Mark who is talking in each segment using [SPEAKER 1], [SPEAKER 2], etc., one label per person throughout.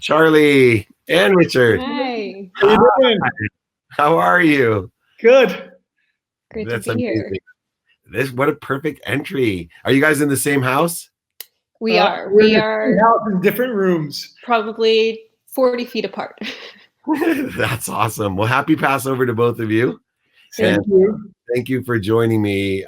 [SPEAKER 1] Charly and Richard.
[SPEAKER 2] Hi.
[SPEAKER 3] How you doing?
[SPEAKER 1] How are you?
[SPEAKER 3] Good.
[SPEAKER 2] Great
[SPEAKER 1] That's
[SPEAKER 2] to be
[SPEAKER 1] amazing.
[SPEAKER 2] here.
[SPEAKER 1] What a perfect entry. Are you guys in the same house?
[SPEAKER 2] We are.
[SPEAKER 3] We're in
[SPEAKER 2] We
[SPEAKER 3] the
[SPEAKER 2] are
[SPEAKER 3] same house in different rooms.
[SPEAKER 2] probably 40 feet apart.
[SPEAKER 1] That's awesome. Well, happy Passover to both of you.
[SPEAKER 3] Thank
[SPEAKER 1] And
[SPEAKER 3] you.
[SPEAKER 1] thank you for joining me.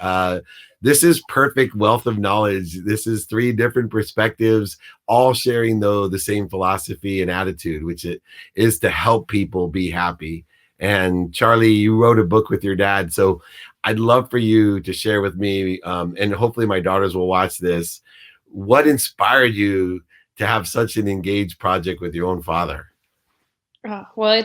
[SPEAKER 1] This is perfect wealth of knowledge. This is three different perspectives, all sharing though the same philosophy and attitude, which it is to help people be happy. And Charly, you wrote a book with your dad, so I'd love for you to share with me, and hopefully my daughters will watch this. What inspired you to have such an engaged project with your own father?
[SPEAKER 2] Well,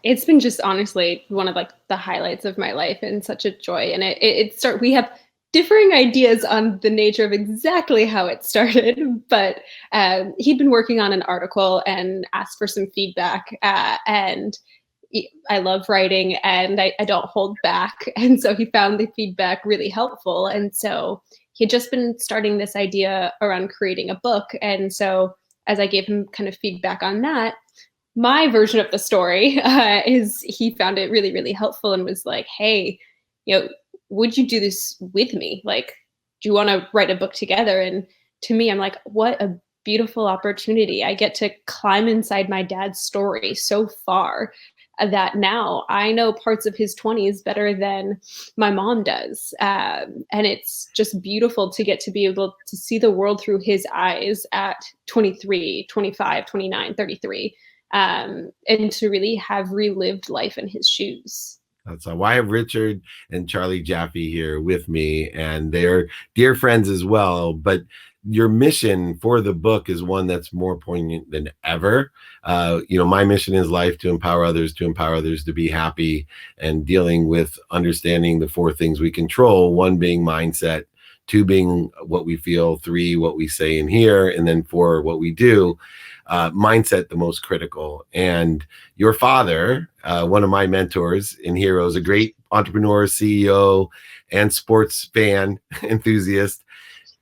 [SPEAKER 2] it's been just honestly one of like the highlights of my life and such a joy. And we have differing ideas on the nature of exactly how it started, but he'd been working on an article and asked for some feedback. I love writing and I don't hold back. And so he found the feedback really helpful. And so he had just been starting this idea around creating a book. And so as I gave him kind of feedback on that, my version of the story is he found it really, really helpful and was like, hey, would you do this with me? Like, do you want to write a book together? And to me, I'm like, what a beautiful opportunity. I get to climb inside my dad's story so far that now I know parts of his 20s better than my mom does. And it's just beautiful to get to be able to see the world through his eyes at 23, 25, 29, 33. And to really have relived life in his shoes.
[SPEAKER 1] That's why I have Richard and Charly Jaffe here with me, and they're dear friends as well. But your mission for the book is one that's more poignant than ever. My mission is life to empower others to be happy, and dealing with understanding the four things we control, one being mindset, two being what we feel, three, what we say and hear, and then four, what we do. Mindset the most critical. And your father, one of my mentors and heroes, a great entrepreneur, CEO, and sports fan enthusiast,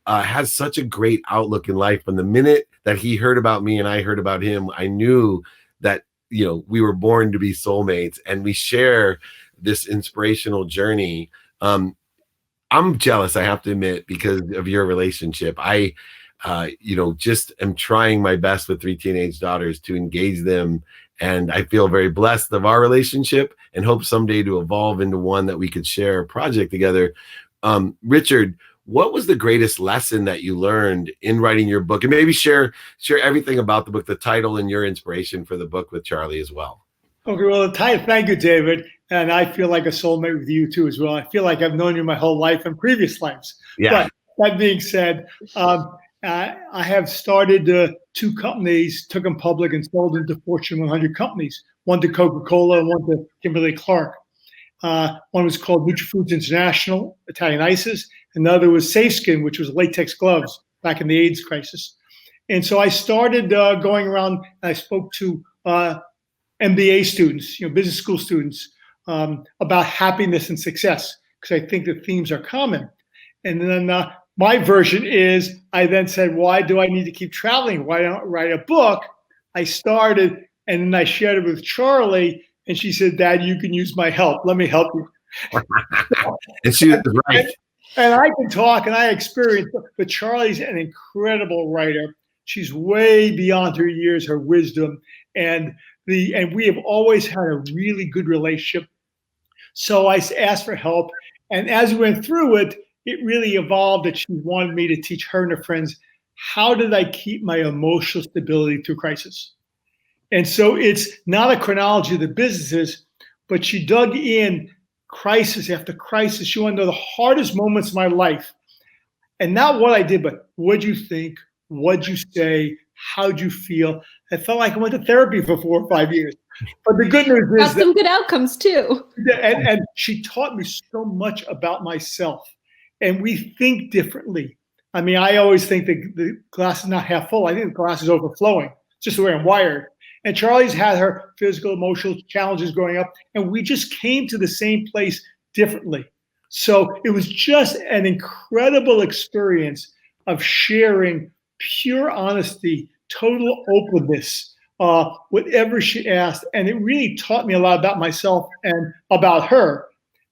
[SPEAKER 1] has such a great outlook in life. From the minute that he heard about me and I heard about him, I knew that we were born to be soulmates, and we share this inspirational journey. I'm jealous, I have to admit, because of your relationship. I just am trying my best with three teenage daughters to engage them. And I feel very blessed of our relationship and hope someday to evolve into one that we could share a project together. Richard, what was the greatest lesson that you learned in writing your book? And maybe share everything about the book, the title, and your inspiration for the book with Charly as well.
[SPEAKER 3] Okay, well, thank you, David. And I feel like a soulmate with you too as well. I feel like I've known you my whole life and previous lives.
[SPEAKER 1] Yeah.
[SPEAKER 3] But that being said, I have started two companies, took them public and sold into Fortune 100 companies, one to Coca-Cola and one to Kimberly-Clark. One was called NutriFoods International, Italian Ices. Another was SafeSkin, which was latex gloves back in the AIDS crisis. And so I started going around and I spoke to MBA students, business school students, about happiness and success, because I think the themes are common. And then my version is, I then said, why do I need to keep traveling? Why don't I write a book? I started, and then I shared it with Charly, and she said, Dad, you can use my help. Let me help you.
[SPEAKER 1] And she was right.
[SPEAKER 3] And I can talk, and I experience, but Charly's an incredible writer. She's way beyond her years, her wisdom, and we have always had a really good relationship. So I asked for help, and as we went through it, it really evolved that she wanted me to teach her and her friends, how did I keep my emotional stability through crisis? And so it's not a chronology of the businesses, but she dug in crisis after crisis. She wanted to know the hardest moments of my life. And not what I did, but what'd you think? What'd you say? How'd you feel? I felt like I went to therapy for 4 or 5 years. But the good news is
[SPEAKER 2] got some good outcomes too.
[SPEAKER 3] And she taught me so much about myself. And we think differently. I mean, I always think that the glass is not half full. I think the glass is overflowing. It's just the way I'm wired. And Charly's had her physical, emotional challenges growing up, and we just came to the same place differently. So it was just an incredible experience of sharing pure honesty total openness, whatever she asked. And it really taught me a lot about myself and about her.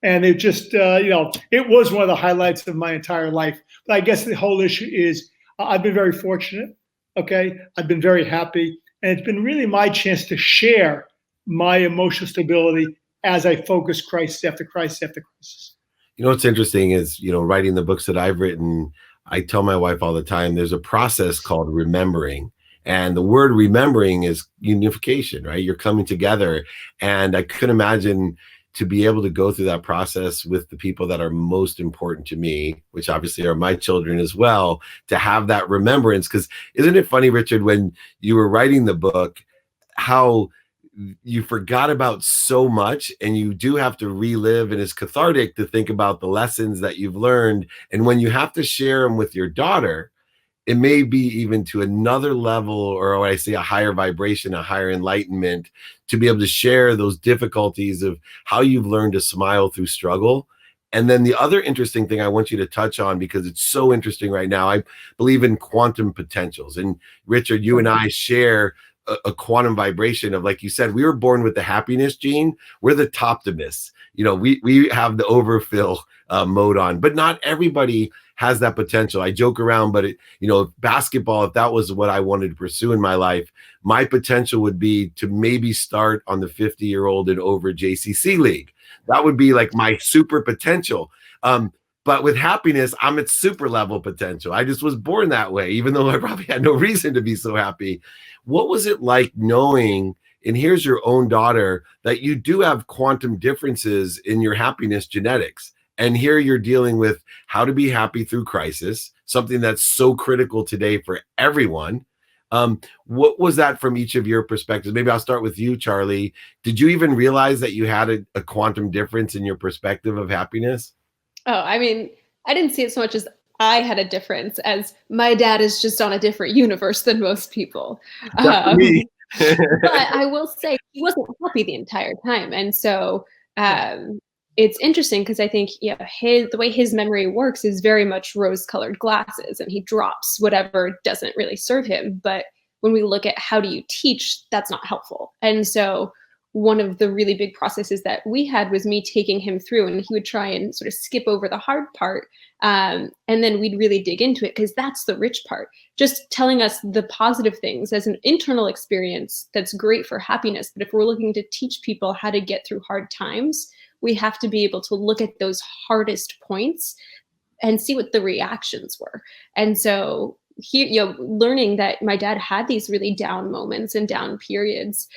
[SPEAKER 3] And it just, it was one of the highlights of my entire life. But I guess the whole issue is I've been very fortunate. Okay. I've been very happy. And it's been really my chance to share my emotional stability as I focus crisis after crisis after crisis.
[SPEAKER 1] You know, what's interesting is, writing the books that I've written, I tell my wife all the time, there's a process called remembering. And the word remembering is unification, right? You're coming together. And I couldn't imagine to be able to go through that process with the people that are most important to me, which obviously are my children as well, to have that remembrance. Because isn't it funny, Richard, when you were writing the book, how you forgot about so much, and you do have to relive, and it's cathartic to think about the lessons that you've learned. And when you have to share them with your daughter, it may be even to another level, or what I say, a higher vibration, a higher enlightenment, to be able to share those difficulties of how you've learned to smile through struggle. And then the other interesting thing I want you to touch on, because it's so interesting right now, I believe in quantum potentials. And Richard, you and I share a quantum vibration of, like you said, we were born with the happiness gene. We're the toptimists. We have the overfill mode on, but not everybody has that potential. I joke around, but basketball, if that was what I wanted to pursue in my life, my potential would be to maybe start on the 50-year-old and over JCC league. That would be like my super potential. But with happiness, I'm at super level potential. I just was born that way, even though I probably had no reason to be so happy. What was it like knowing, and here's your own daughter, that you do have quantum differences in your happiness genetics? And here you're dealing with how to be happy through crisis, something that's so critical today for everyone. What was that from each of your perspectives? Maybe I'll start with you, Charly. Did you even realize that you had a quantum difference in your perspective of happiness?
[SPEAKER 2] Oh, I mean, I didn't see it so much as I had a difference, as my dad is just on a different universe than most people.
[SPEAKER 1] Me.
[SPEAKER 2] But I will say he wasn't happy the entire time. And so it's interesting because I think the way his memory works is very much rose-colored glasses, and he drops whatever doesn't really serve him. But when we look at how do you teach, that's not helpful. And so one of the really big processes that we had was me taking him through, and he would try and sort of skip over the hard part. And then we'd really dig into it, because that's the rich part. Just telling us the positive things as an internal experience that's great for happiness. But if we're looking to teach people how to get through hard times, we have to be able to look at those hardest points and see what the reactions were. And so here, learning that my dad had these really down moments and down periods,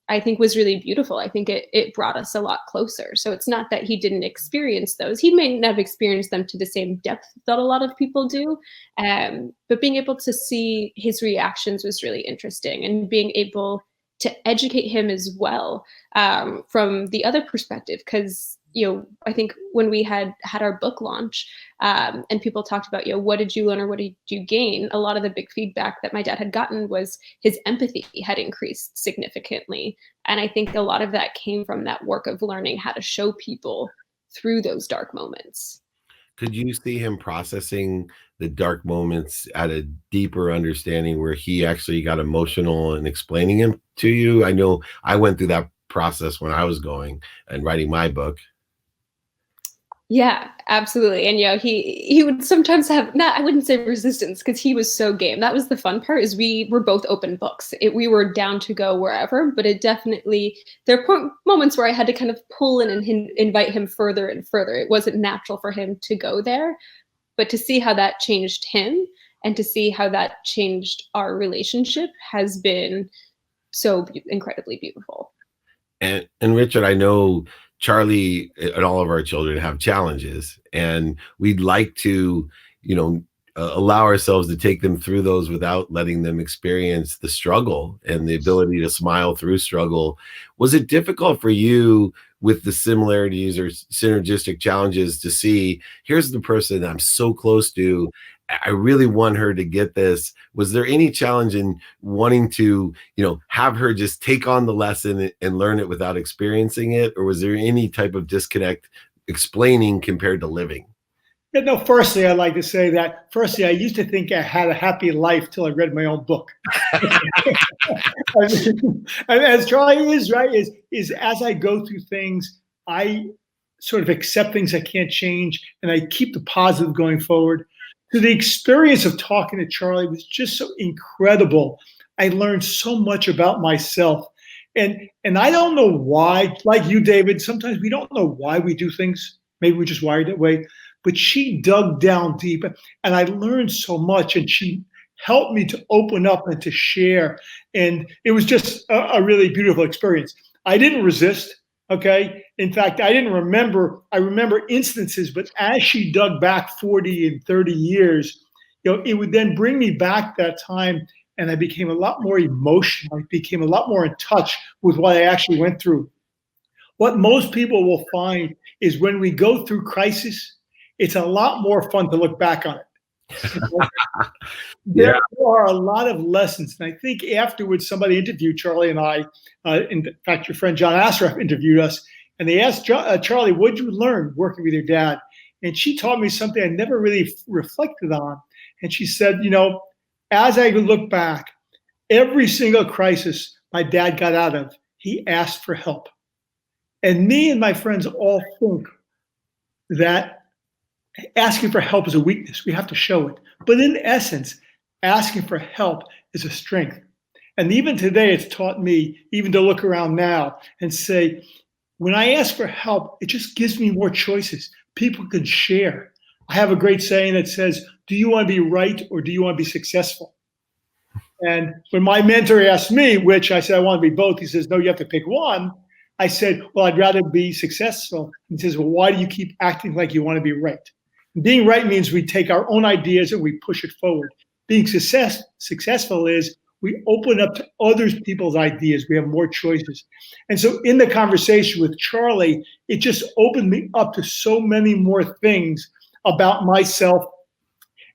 [SPEAKER 2] I think was really beautiful. I think it brought us a lot closer. So it's not that he didn't experience those. He may not have experienced them to the same depth that a lot of people do. But being able to see his reactions was really interesting, and being able to educate him as well from the other perspective. Because I think when we had our book launch and people talked about, what did you learn or what did you gain? A lot of the big feedback that my dad had gotten was his empathy had increased significantly. And I think a lot of that came from that work of learning how to show people through those dark moments.
[SPEAKER 1] Could you see him processing the dark moments at a deeper understanding, where he actually got emotional and explaining them to you? I know I went through that process when I was going and writing my book.
[SPEAKER 2] Yeah, absolutely. And he would sometimes have, not, I wouldn't say resistance, because he was so game. That was the fun part, is we were both open books. We were down to go wherever, but it definitely, there are moments where I had to kind of pull in and invite him further and further. It wasn't natural for him to go there, but to see how that changed him and to see how that changed our relationship has been so incredibly beautiful.
[SPEAKER 1] And Richard, I know Charly and all of our children have challenges, and we'd like to, allow ourselves to take them through those without letting them experience the struggle and the ability to smile through struggle. Was it difficult for you with the similarities or synergistic challenges to see, here's the person I'm so close to, I really want her to get this? Was there any challenge in wanting to, have her just take on the lesson and learn it without experiencing it? Or was there any type of disconnect explaining compared to living?
[SPEAKER 3] Yeah, no, firstly, I'd like to say that, firstly, I used to think I had a happy life till I read my own book. I mean, and as Charlie is, right, is as I go through things, I sort of accept things I can't change, and I keep the positive going forward. So the experience of talking to Charlie was just so incredible. I learned so much about myself. And I don't know why, like you, David, sometimes we don't know why we do things. Maybe we're just wired that way. But she dug down deep, and I learned so much, and she helped me to open up and to share. And it was just a really beautiful experience. I didn't resist. Okay. In fact, I didn't remember, I remember instances, but as she dug back 40 and 30 years, it would then bring me back that time. And I became a lot more emotional. I became a lot more in touch with what I actually went through. What most people will find is when we go through crisis, it's a lot more fun to look back on it. There are a lot of lessons. And I think afterwards, somebody interviewed Charlie and I. In fact, your friend John Asraf interviewed us. And they asked Charlie, what did you learn working with your dad? And she taught me something I never really reflected on. And she said, as I look back, every single crisis my dad got out of, he asked for help. And me and my friends all think that asking for help is a weakness. We have to show it. But in essence, asking for help is a strength. And even today, it's taught me even to look around now and say, when I ask for help, it just gives me more choices. People can share. I have a great saying that says, do you want to be right or do you want to be successful? And when my mentor asked me, which I said, I want to be both, he says, no, you have to pick one. I said, well, I'd rather be successful. He says, well, why do you keep acting like you want to be right? And being right means we take our own ideas and we push it forward. Being successful is we open up to other people's ideas. We have more choices. And so in the conversation with Charlie, it just opened me up to so many more things about myself.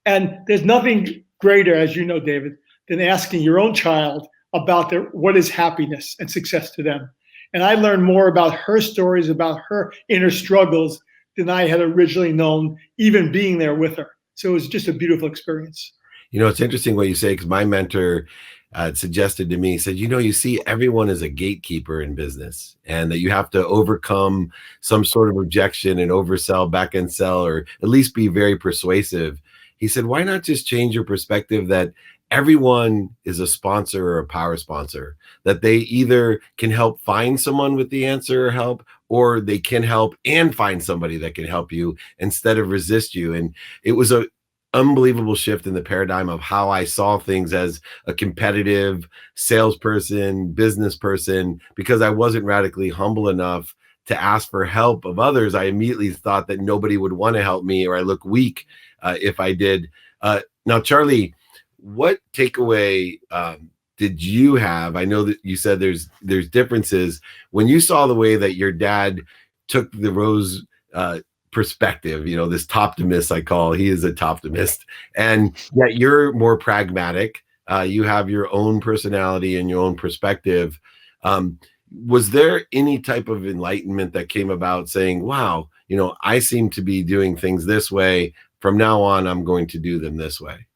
[SPEAKER 3] And there's nothing greater, as you know, David, than asking your own child about what is happiness and success to them. And I learned more about her stories, about her inner struggles than I had originally known, even being there with her. So it was just a beautiful experience.
[SPEAKER 1] It's interesting what you say, because my mentor suggested to me, said, you see everyone is a gatekeeper in business, and that you have to overcome some sort of objection and oversell, back end sell, or at least be very persuasive. He said, why not just change your perspective that everyone is a sponsor or a power sponsor, that they either can help find someone with the answer or help, or they can help and find somebody that can help you instead of resist you. And it was a unbelievable shift in the paradigm of how I saw things as a competitive salesperson, business person, because I wasn't radically humble enough to ask for help of others. I immediately thought that nobody would want to help me, or I look weak if I did. Now, Charlie, what takeaway did you have? I know that you said there's differences when you saw the way that your dad took the rose perspective, this toptimist I call, he is a toptimist, and yet you're more pragmatic. You have your own personality and your own perspective. Was there any type of enlightenment that came about saying, wow, I seem to be doing things this way. From now on, I'm going to do them this way?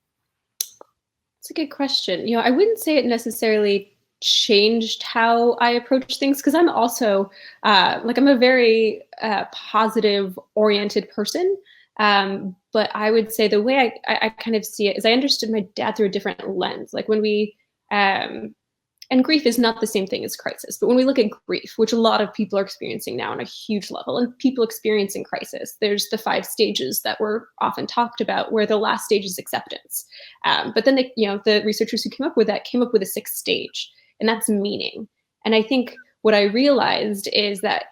[SPEAKER 2] It's a good question. I wouldn't say it necessarily changed how I approach things, because I'm also I'm a very positive oriented person. But I would say the way I kind of see it is I understood my dad through a different lens. Like when we, and grief is not the same thing as crisis, but when we look at grief, which a lot of people are experiencing now on a huge level, and people experiencing crisis, there's the 5 stages that were often talked about, where the last stage is acceptance. But then the researchers who came up with that came up with a 6th stage, and that's meaning. And I think what I realized is that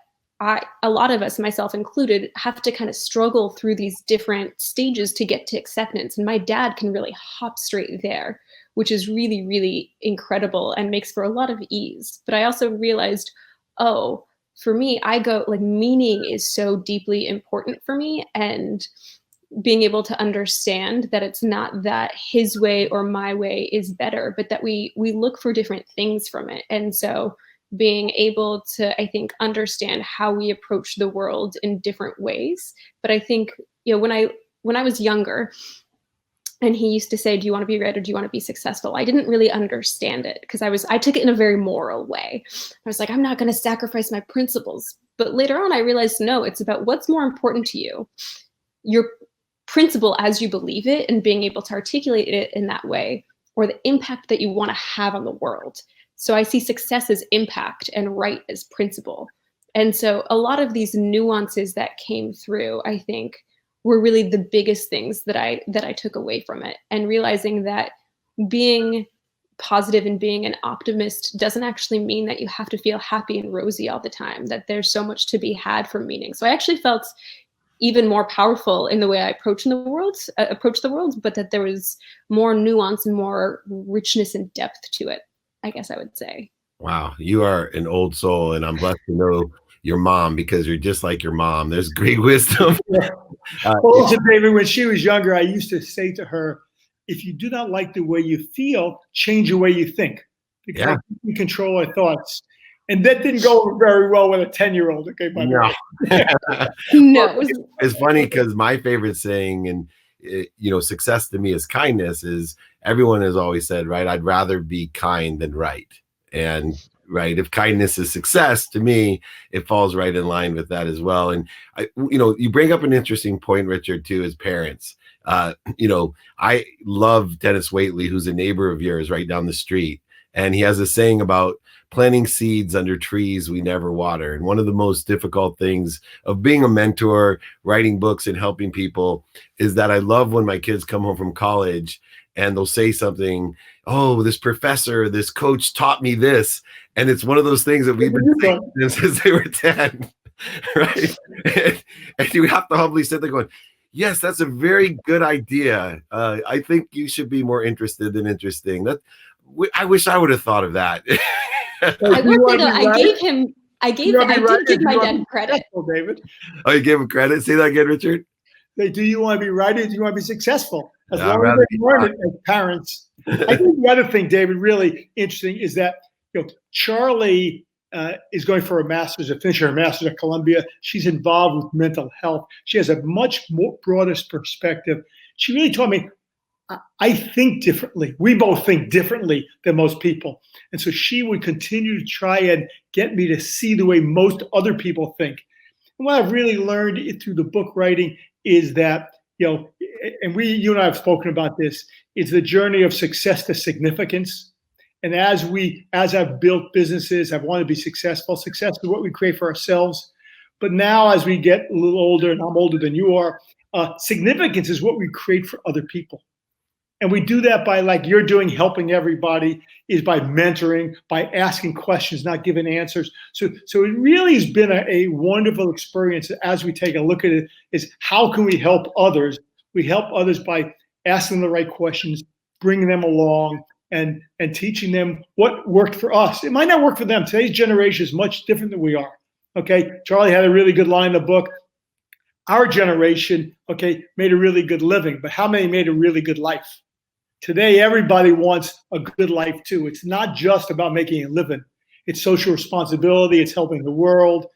[SPEAKER 2] a lot of us, myself included, have to kind of struggle through these different stages to get to acceptance. And my dad can really hop straight there, which is really, really incredible and makes for a lot of ease. But I also realized, for me, meaning is so deeply important for me, and being able to understand that it's not that his way or my way is better, but that we look for different things from it. And so being able to, I think, understand how we approach the world in different ways. But I think, when I when I was younger, and he used to say, do you want to be right or do you want to be successful? I didn't really understand it because I took it in a very moral way. I was like, I'm not going to sacrifice my principles. But later on, I realized, no, it's about what's more important to you. Your principle as you believe it and being able to articulate it in that way, or the impact that you want to have on the world. So I see success as impact and right as principle. And so a lot of these nuances that came through, I think, were really the biggest things that I took away from it, and realizing that being positive and being an optimist doesn't actually mean that you have to feel happy and rosy all the time, that there's so much to be had from meaning. So I actually felt even more powerful in the way I approach the world, but that there was more nuance and more richness and depth to it, I guess I would say.
[SPEAKER 1] Wow, you are an old soul, and I'm blessed to know your mom, because you're just like your mom. There's great wisdom.
[SPEAKER 3] Well, David, when she was younger, I used to say to her, if you do not like the way you feel, change the way you think, because you control our thoughts. And that didn't go over very well with a 10-year-old. Okay, by
[SPEAKER 1] no.
[SPEAKER 2] No.
[SPEAKER 1] It's funny because my favorite saying, and success to me is kindness, is everyone has always said, right, I'd rather be kind than right. And right, if kindness is success, to me, it falls right in line with that as well. And you bring up an interesting point, Richard, too, as parents. I love Dennis Waitley, who's a neighbor of yours right down the street, and he has a saying about planting seeds under trees we never water. And one of the most difficult things of being a mentor, writing books, and helping people is that I love when my kids come home from college and they'll say something, oh, this professor, this coach taught me this. And it's one of those things that we've been saying since they were 10, right? And you have to humbly sit there going, yes, that's a very good idea. I think you should be more interested than interesting. I wish I would have thought of that.
[SPEAKER 2] I did give my dad credit.
[SPEAKER 3] David.
[SPEAKER 1] Oh, you gave him credit? Say that again, Richard.
[SPEAKER 3] Do you want to be right or do you want to be successful? As long as they learn it as parents. I think the other thing, David, really interesting is that Charly is going for a master's, finishing her master's at Columbia. She's involved with mental health. She has a much more broadest perspective. She really told me, I think differently. We both think differently than most people. And so she would continue to try and get me to see the way most other people think. And what I've really learned through the book writing is that, and you and I have spoken about this, is the journey of success to significance. And as I've built businesses, I've wanted to be successful. Success is what we create for ourselves. But now as we get a little older, and I'm older than you are, significance is what we create for other people. And we do that by, like you're doing, helping everybody, is by mentoring, by asking questions, not giving answers. So it really has been a wonderful experience as we take a look at it, is how can we help others? We help others by asking the right questions, bringing them along, and teaching them what worked for us. It might not work for them. Today's generation is much different than we are. Okay, Charly had a really good line in the book. Our generation, made a really good living, but how many made a really good life? Today, everybody wants a good life too. It's not just about making a living. It's social responsibility. It's helping the world.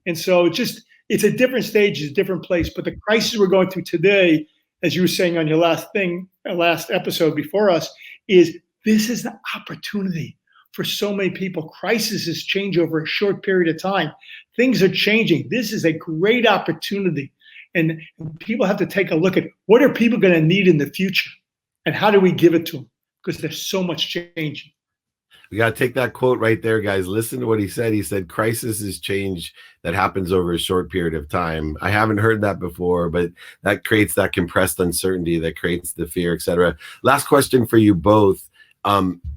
[SPEAKER 3] And so it's a different stage, it's a different place. But the crisis we're going through today, as you were saying on your last episode before us, is this is the opportunity for so many people. Crises change over a short period of time. Things are changing. This is a great opportunity. And people have to take a look at what are people going to need in the future? And how do we give it to them? Because there's so much changing.
[SPEAKER 1] We got to take that quote right there, guys. Listen to what he said. He said, crisis is change that happens over a short period of time. I haven't heard that before, but that creates that compressed uncertainty, that creates the fear, etc. Last question for you both.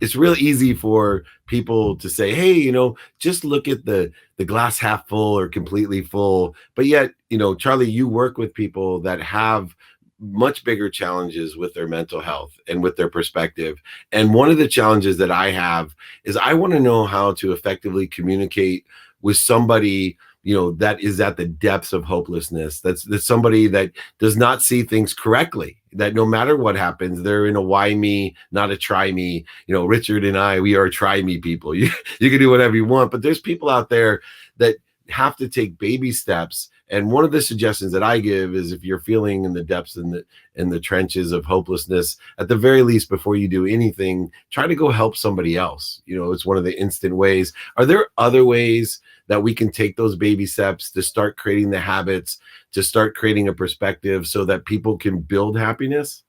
[SPEAKER 1] It's real easy for people to say, hey, just look at the glass half full or completely full. But yet, Charly, you work with people that have much bigger challenges with their mental health and with their perspective. And one of the challenges that I have is I want to know how to effectively communicate with somebody, that is at the depths of hopelessness. That's somebody that does not see things correctly, that no matter what happens, they're in a why me, not a try me. Richard and I, we are try me people. You can do whatever you want, but there's people out there that have to take baby steps And one of the suggestions that I give is, if you're feeling in the depths, in the trenches of hopelessness, at the very least, before you do anything, try to go help somebody else. You know, it's one of the instant ways. Are there other ways that we can take those baby steps to start creating the habits, to start creating a perspective so that people can build happiness?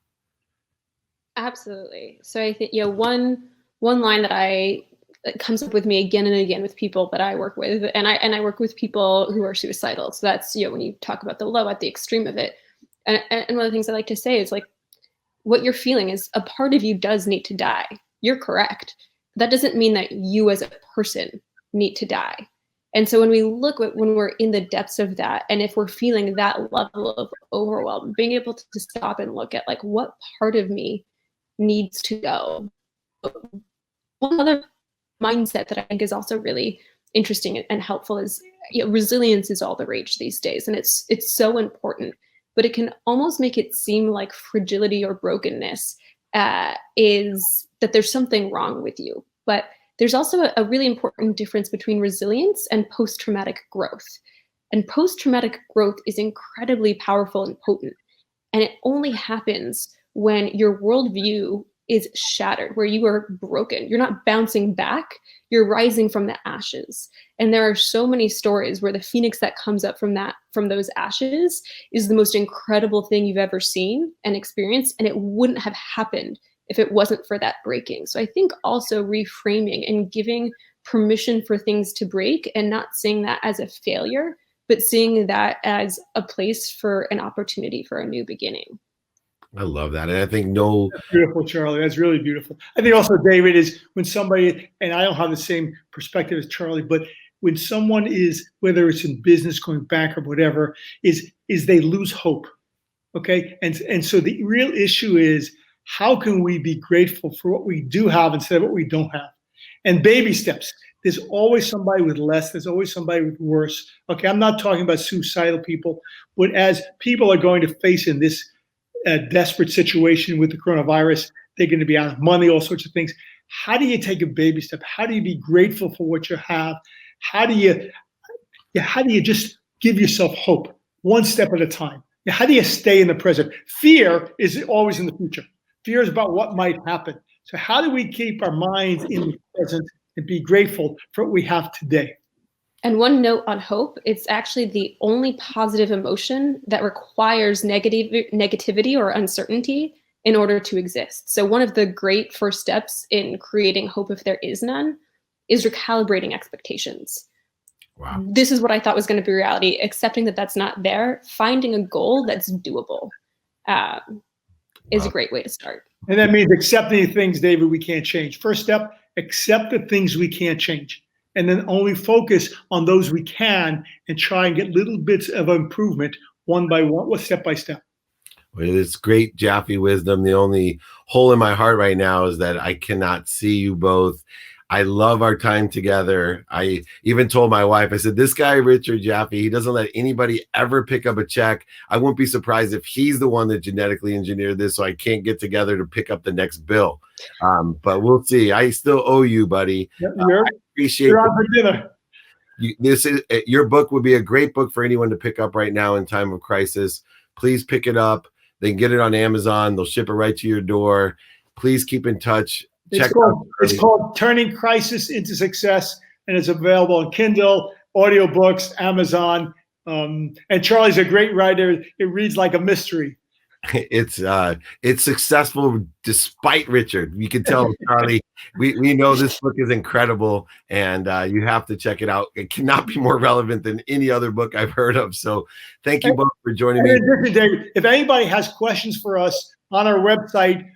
[SPEAKER 2] Absolutely. So I think, one line that comes up with me again and again with people that I work with, and I work with people who are suicidal. So that's, when you talk about the low at the extreme of it. And one of the things I like to say is, like, what you're feeling is a part of you does need to die. You're correct. That doesn't mean that you as a person need to die. And so when we're in the depths of that, and if we're feeling that level of overwhelm, being able to stop and look at, like, what part of me needs to go. One other mindset that I think is also really interesting and helpful is, resilience is all the rage these days, and it's so important, but it can almost make it seem like fragility or brokenness is that there's something wrong with you. But there's also a really important difference between resilience and post-traumatic growth. And post-traumatic growth is incredibly powerful and potent, and it only happens when your worldview is shattered, where you are broken. You're not bouncing back, you're rising from the ashes. And there are so many stories where the phoenix that comes up from those ashes is the most incredible thing you've ever seen and experienced, and it wouldn't have happened if it wasn't for that breaking. So I think also reframing and giving permission for things to break, and not seeing that as a failure, but seeing that as a place for an opportunity for a new beginning.
[SPEAKER 1] I love that. And I think
[SPEAKER 3] That's beautiful, Charlie. That's really beautiful. I think also, David, is when somebody, and I don't have the same perspective as Charlie, but when someone is, whether it's in business, going back or whatever, is they lose hope. Okay. And so the real issue is, how can we be grateful for what we do have instead of what we don't have? And baby steps. There's always somebody with less. There's always somebody with worse. Okay. I'm not talking about suicidal people, but as people are going to face in this desperate situation with the coronavirus, they're going to be out of money, all sorts of things. How do you take a baby step? How do you be grateful for what you have? How do you just give yourself hope, one step at a time? How do you stay in the present? Fear is always in the future. Fear is about what might happen. So how do we keep our minds in the present and be grateful for what we have today?
[SPEAKER 2] And one note on hope, it's actually the only positive emotion that requires negativity or uncertainty in order to exist. So one of the great first steps in creating hope, if there is none, is recalibrating expectations.
[SPEAKER 1] Wow.
[SPEAKER 2] This is what I thought was going to be reality, accepting that that's not there, finding a goal that's doable is a great way to start.
[SPEAKER 3] And that means accepting things, David, we can't change. First step, accept the things we can't change. And then only focus on those we can, and try and get little bits of improvement one by one, step by step.
[SPEAKER 1] Well, it's great Jaffe wisdom. The only hole in my heart right now is that I cannot see you both. I love our time together. I even told my wife, I said, this guy, Richard Jaffe, he doesn't let anybody ever pick up a check. I won't be surprised if he's the one that genetically engineered this, so I can't get together to pick up the next bill. But we'll see. I still owe you, buddy. I appreciate
[SPEAKER 3] you're on for dinner.
[SPEAKER 1] Your book would be a great book for anyone to pick up right now in time of crisis. Please pick it up. They can get it on Amazon. They'll ship it right to your door. Please keep in touch.
[SPEAKER 3] It's called Turning Crisis into Success, and it's available on Kindle, audiobooks, Amazon. And Charlie's a great writer. It reads like a mystery.
[SPEAKER 1] It's successful despite Richard. You can tell, Charlie, we know this book is incredible, and you have to check it out. It cannot be more relevant than any other book I've heard of. So thank you both for joining me.
[SPEAKER 3] David, if anybody has questions for us on our website,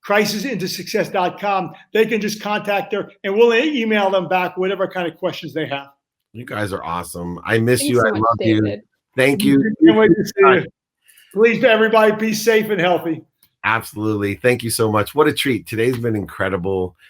[SPEAKER 3] crisisintosuccess.com, they can just contact her, and we'll email them back whatever kind of questions they have.
[SPEAKER 1] You guys are awesome. I miss you.
[SPEAKER 2] So
[SPEAKER 1] I
[SPEAKER 2] much,
[SPEAKER 1] love
[SPEAKER 2] David.
[SPEAKER 1] you. Thank you.
[SPEAKER 3] Can't wait to see you. Please, everybody, be safe and healthy.
[SPEAKER 1] Absolutely. Thank you so much. What a treat. Today's been incredible.